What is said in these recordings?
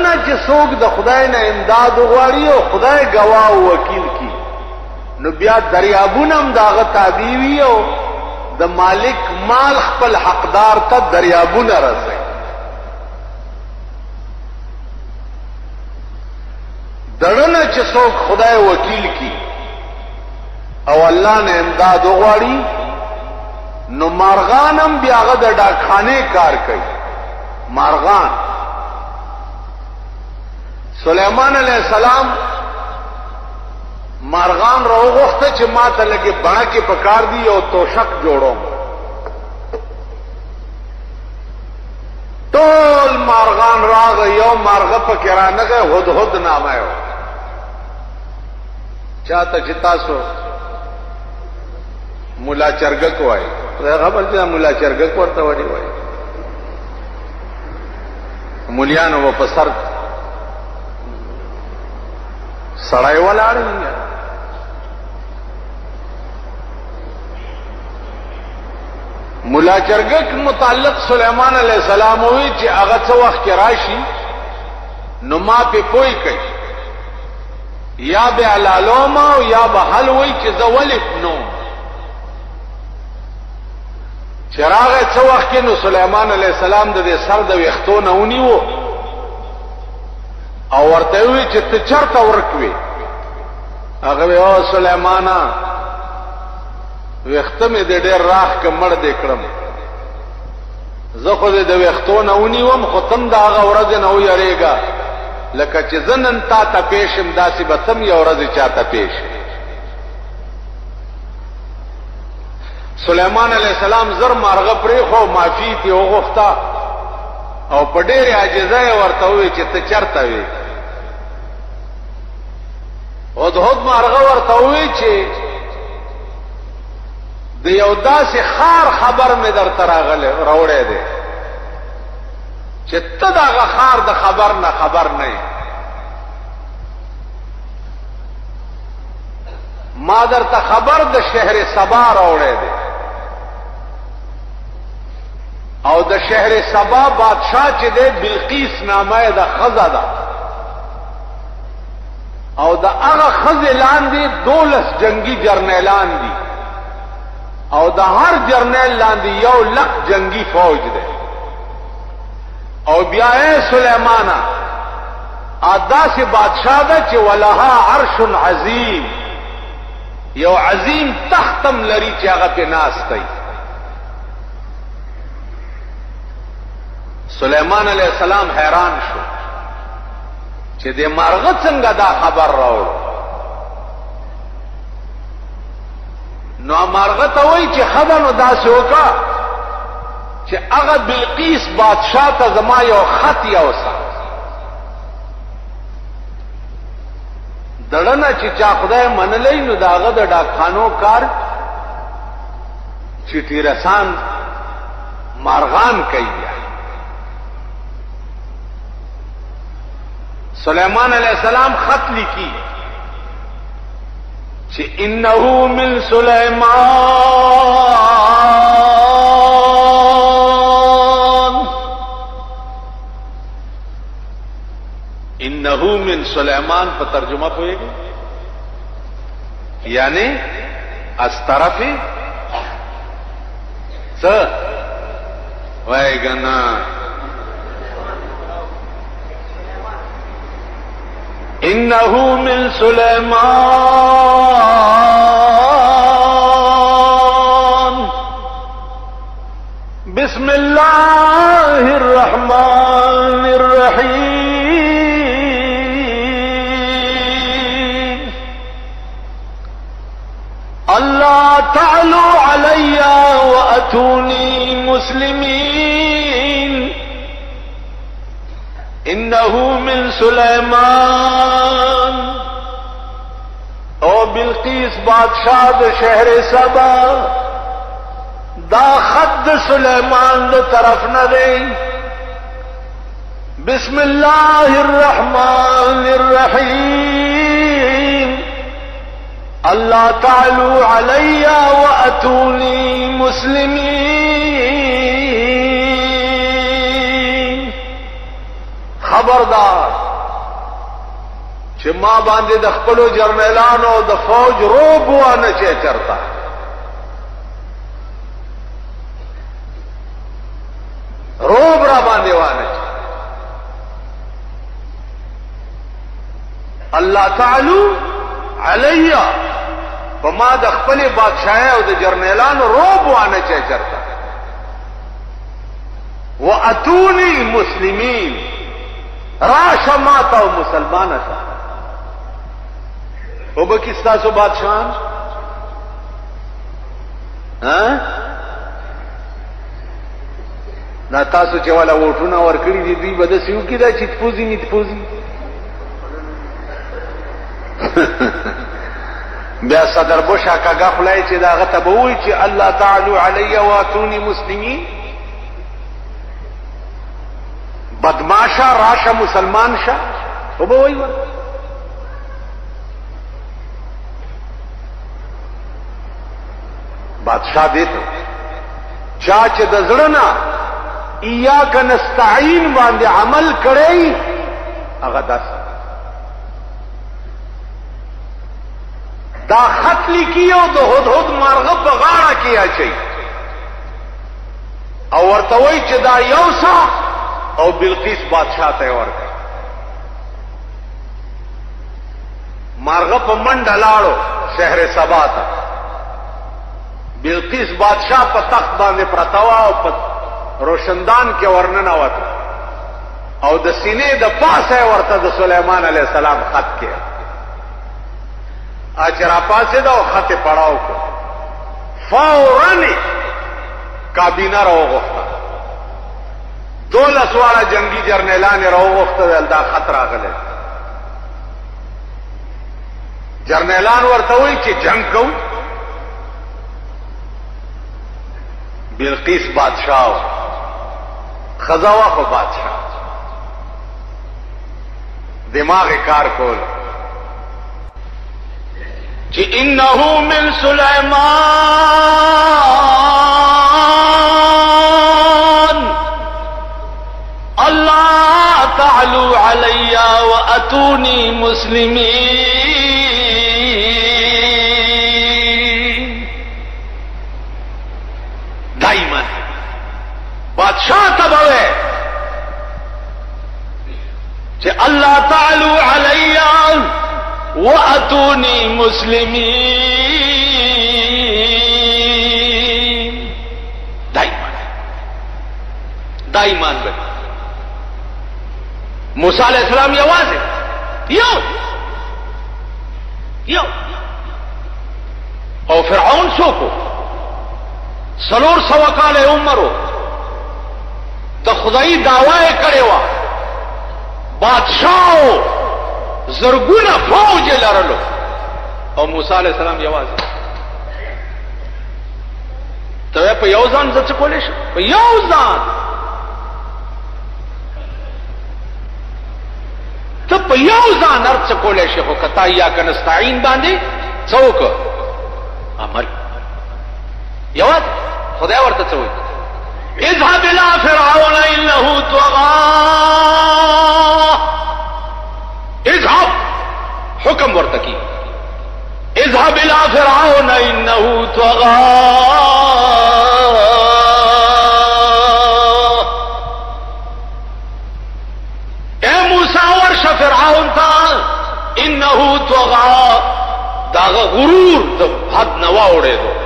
دړنه چې څوک د خدای نه امداد وغواړي او خدای گواه او وکیل کی نو بیا دریابونه هم داغه تابع وي او د مالک مال خپل حقدار ته دریابونه رسي. دړنه چې څوک خدای وکیل کی او الله نه امداد وغواړي نو مارغان هم بیا هغه د ډاکخانه کار کوي. مارغان سلیمان علیہ السلام مارغان راوغوخته چې ما ته لګي بڼه کې پکار دی او توشک جوړوم. ټول مارغان راغ یو مارغه پکې رانغه هدهد نامه یو چاته چې تاسو مولا چرګک وای خبر دې مولا چرګک ورته وایي مولیانو په سر سړای ولاړ مولا چرګک متعلق سلیمان علیہ السلام وی چې هغه څو وخت راشي نو ما په پوي کوي یا به علالوما او یا به حل وی چې زولف نو چراغ څو وخت نو سلیمان علیہ السلام د سر د وختو نه ونیو او ورته وی چې ته چرته ورکوي هغه او سلیمانا وخته مې د ډېر راخ کمړ دې کړم زه خو دې د وختو نه ونیوم خو تم دا هغه ورځ نه ویریږه لکه چې زنن تا ته پېښم داسې به تم یو ورځ چاته پېښ. سلیمان علیہ السلام زر مارغه پرې خو معافي ته وغوښتا او په ډېر عاجزۍ ورته وی چې ته چرته وي او د هود مارغه ورته وی چې د یو داسې خار خبر مې درته راغلی راوړی دی چې ته دغه خار د خبر نه خبر نه یې ما درته خبر د شهر سبا راوړی دی او د شهر سبا بادشاہ چې دی بلقیس نامه د ښځه ده او د هغه ښځې لاندې 12 جنگي جرنیلان دي او د هر جرنیل لاندې 1,00,000 جنگي فوج دی او بیا اے سلیمانا ادا سے بادشاہ ده چې ولها عرش عظیم یو عظیم تختم لري چې هغه په ناس دی. سلیمان علیہ السلام حیران شو چې د مارغه څنګه دا خبر راوړ نو مارغه ته وایي چې خبر نو داسې وکړه چې هغه بلقیس بادشاہ ته زما یو خط یوسه دړنه چې چا خدای منلی نو د هغه د ډاکخانو کار چټي رسان مارغان کوي. سلیمان علیہ السلام خط لکھی کہ انه من سلیمان انه من سلیمان پر ترجمہ ہوئے گا یعنی از طرف وائے گنا انه من سلیمان بسم اللہ الرحمن الرحیم اللہ تعلو علی واتونی مسلمین انه من سلیمان او بلقیس بادشاہ د شہر سبا دا خط سلیمان د طرف نہ دے بسم اللہ الرحمن الرحیم اللہ تعلو علی واتونی مسلمین خبردار چې ما باندې د خپلو جرنیلانو او د فوج روب وانه چې چرتا روب را باندې وانه الله تعالی علیا فما د خپل بادشاہ او د جرنیلانو روب وانه چې چرتا واتونی مسلمین راشه ماته او مسلمانه ته او بکی ستاسو بادشاہان دا تاسو چې والا ووټونه ورکړي دي دوی به داسې وکړي دا چې تپوزي نه تپوزي بیا صدر بوش کاغه خلای چې دا هغه ته به وایي چې الله تعالی علی واتونی مسلمین بدماشا راشه مسلمان شه او به وایي بادشاہ دیتا چاچ د زړه ایاک نستعین باندې عمل کړی هغه داس دا خط لیکيو د هدهد مارغه په غاړه کې اچي او ورته وایي چې دا یوسا او بلقیس بادشاہ ته ورکړي مارغه په منډه لاړو شهر سبا ته بلقیس بادشاہ په تخت باندې پرتاوا او په روشندان کې ورننه وته او د سینې د پاسه ورته د سليمان عليه السلام خط کې اچرا پاسه دا خط پڑھاو کو فورن کابینه راوغفته 12 والا جنگی جرنیلان راوغفته دا خط راغله جرنیلان ورته وایي چې جنگ کوو بلقیس بادشاہ خزاوہ کو بادشاہ دماغ کار کول کہ انہو من سلیمان اللہ تعلو علی واتونی مسلمین دائما بادشاہ تب ہوئے کہ اللہ تعالی علیہ واتونی مسلمین دائما بھائی موسیٰ علیہ السلام یہ آواز ہے یو اور فرعون سوکو سلور سوا کال عمرو د خدای دعوی کړي وا بادشاہ زرګونه فوج لرلو او موسی علیہ السلام یواز ته په یو ځان څه کولې شو په یو ځان ته په یو ځان ارڅ کولې شو خو کتا یا کنستعين باندې څوک عمل یواز خدای ورته څه وایي اذهب الى فرعون انه طغى اذهب حکم ورته کی اذهب الى فرعون انه طغى اے موسی ورش فرعون تا انه طغى دا غرور د حد نواوړې دو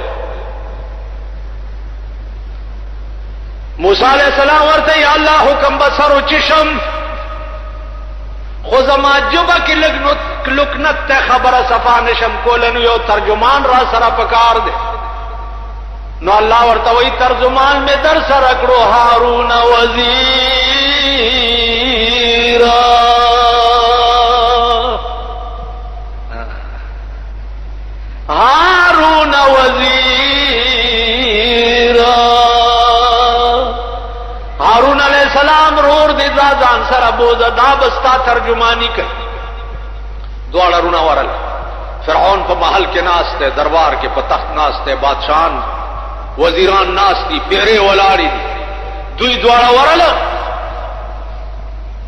موسی علیہ السلام ورته یا الله حکم بسر او چشم خو زما جبا کې لکنت ته خبره صفا نشم کولن یو ترجمان را سره پکار دے نو الله ورته وی ترجمان می در سره کړو هارون وزیر هارون وزیر هارون علیہ السلام رور دی ځان سره بوزه دا بستا ترجمانی کوي دواړه رونه ورل فرعون په محل کې ناس ته دربار کې په تخت ناس ته بادشاہان وزیران ناس دي پیره ولاړي دي دوی دواړه ورل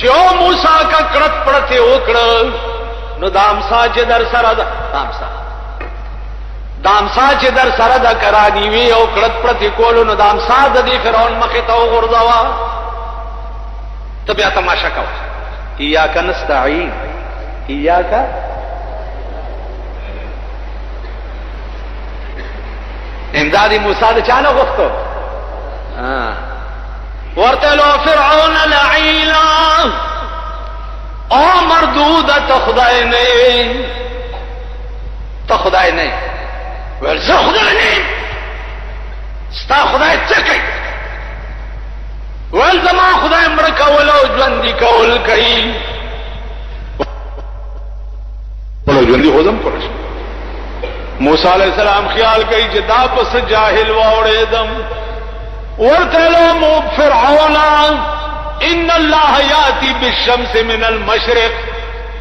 چې او موسی کا کړت پړته وکړ نو دامسا چې در سره ده دامسا چې در سره ده کرانی وی او کړت پړته کول نو دامسا د دې فرعون مخه ته وغورځوا ته بیا تماشا کوه ایاک نستعين ایاک امدادی موسی د چانه غوښتو ورته لو فرعون لعینا او مردود تخدای نه ول زه خدای نه ستا خدای څه کوي ول زما خدای مړ کول او ژوند کول کوي ولو ژوند هوزم کړش موسی علیہ السلام خیال کوي چې دا پس جاهل واوړېدم ورته لو فرعون ان الله یاتی بالشمس من المشرق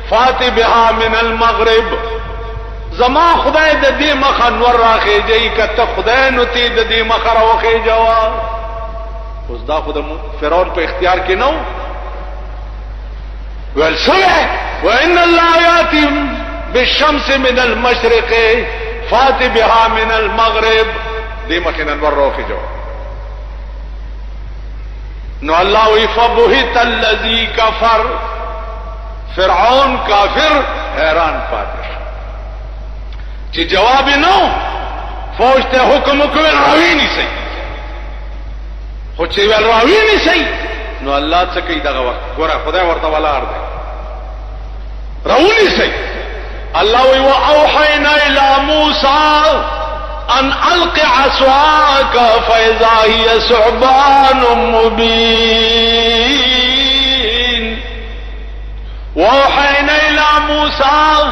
فات بها من المغرب زما خدای د دې مخ انور راخېږي کته خدای نو تی د دې مخ راوخېجوا اوس دا خدای فرعون په اختیار کې نو ول سوه وان الله یاتی بالشمس من المشرق فات بها من المغرب دې مخ انور راوخېجوا نو اللہ وی فبہت الذی کفر فرعون کافر حیران پاتش چی جواب نو فوج تے حکم کوئل راوی نہیں سی خود چی ویل راوی نہیں سی نو اللہ چکی دغا وقت گورا خدای ورطا والا آردے راوی نہیں سی اللہ وی وَأَوْحَيْنَا إِلَى مُوسَىٰ ان الق عصاك فاذا هي ثعبان مبين وحينا الى موسى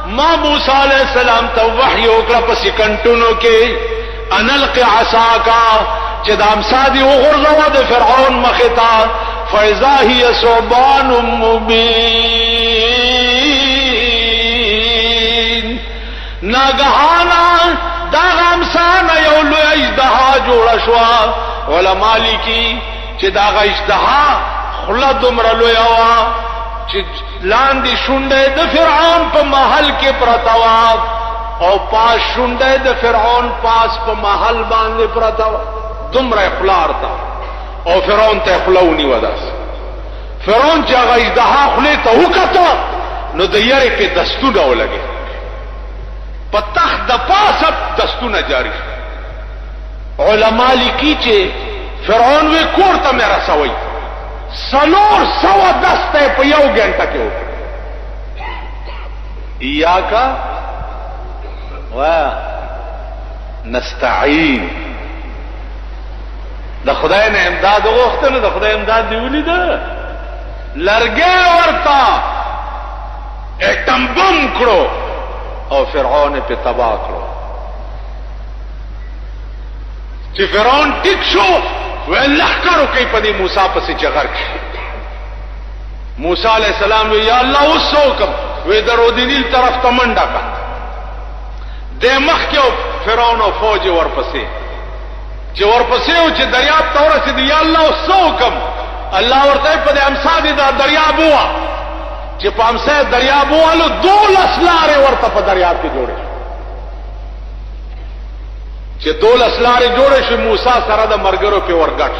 ما موسى عليه السلام ته وحي وکړه په سکندونو کې ان الق عصاك چې د امسادي وغورځوا د فرعون مختا فاذا هي ثعبان مبين ناګهانا دا غمسان یو لوی اجدها جوړ شو علماء لیکي چې دا اجدها خله دومره لوی وا چې لاندې شونډه د فرعون په محل کې پرتاوا او پاس شونډه د فرعون پاس په محل باندې پرتاوا دومره خلارتا او فرعون ته خلونی وداس فرعون چې هغه اجدها خله ته وکړه نو د یری په دستونه ولګي پتخ د پاسب دستونه جاری علماء لیکي چې فرعون وی کور ته مې رسوي سلور سوا دسته په یو غنټه کې وکړه ایاکا و نستعين د خدای نه امداد وغوښتنه د خدای امداد دی ولیده لرګي ورتا اټم بم کړو او فرعون په تباہ کړو چې فرعون ټیک شو ولخ کړو کوي په دې موسی پسې چغر کړ موسی علیہ السلام وی یا الله وسوکم وی درو دینیل طرف ته منډه کا د مخ کې فرعون او فوج ورپسې چې ورپسې او چې دریاب ته ورسېد یا الله وسوکم الله ورته په دې امسادي دا دریاب ووا چې په امسه دریاب والو 12 لارې ورته په دریاب کې جوړې چې 12 لارې جوړې شو موسی سره د مرګرو په ورګټ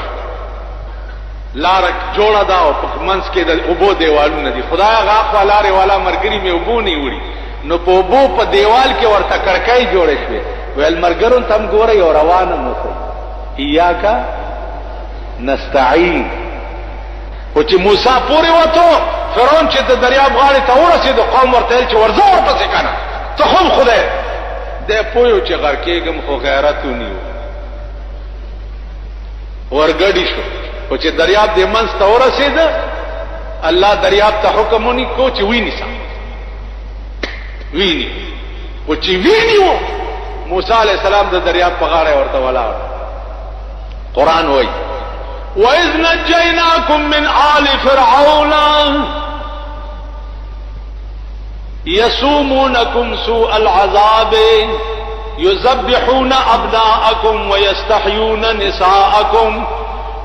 لار جوړه دا او په منځ کې د اوبو دیوالونه دي خدای غاف لارې والا مرګري مې اوبو نه وړي نو په اوبو په دیوال کې ورته کړکۍ جوړې شوې ویل مرګرو تم ګورې او روانه مو ایاکا نستعين او چې موسی پورې وته فرعون چې د دریاب غاړې ته ورسېد قوم ورته چې ورځو ورپسې کنه ته هم خدای دې پویو چې غر کېږم خو غیرت ونیو ورګډی شو او چې دریاب دې منځ ته ورسېد الله دریاب ته حکم ونی کو چې ویني او چې ویني موسی علیہ السلام د دریاب په غاړه ورته ولاړ قرآن وایي وَإِذْ نَجَّيْنَاكُمْ مِنْ آلِ فِرْعَوْنَ يَسُومُونَكُمْ سُوءَ الْعَذَابِ يُذَبِّحُونَ أَبْنَاءَكُمْ وَيَسْتَحْيُونَ نِسَاءَكُمْ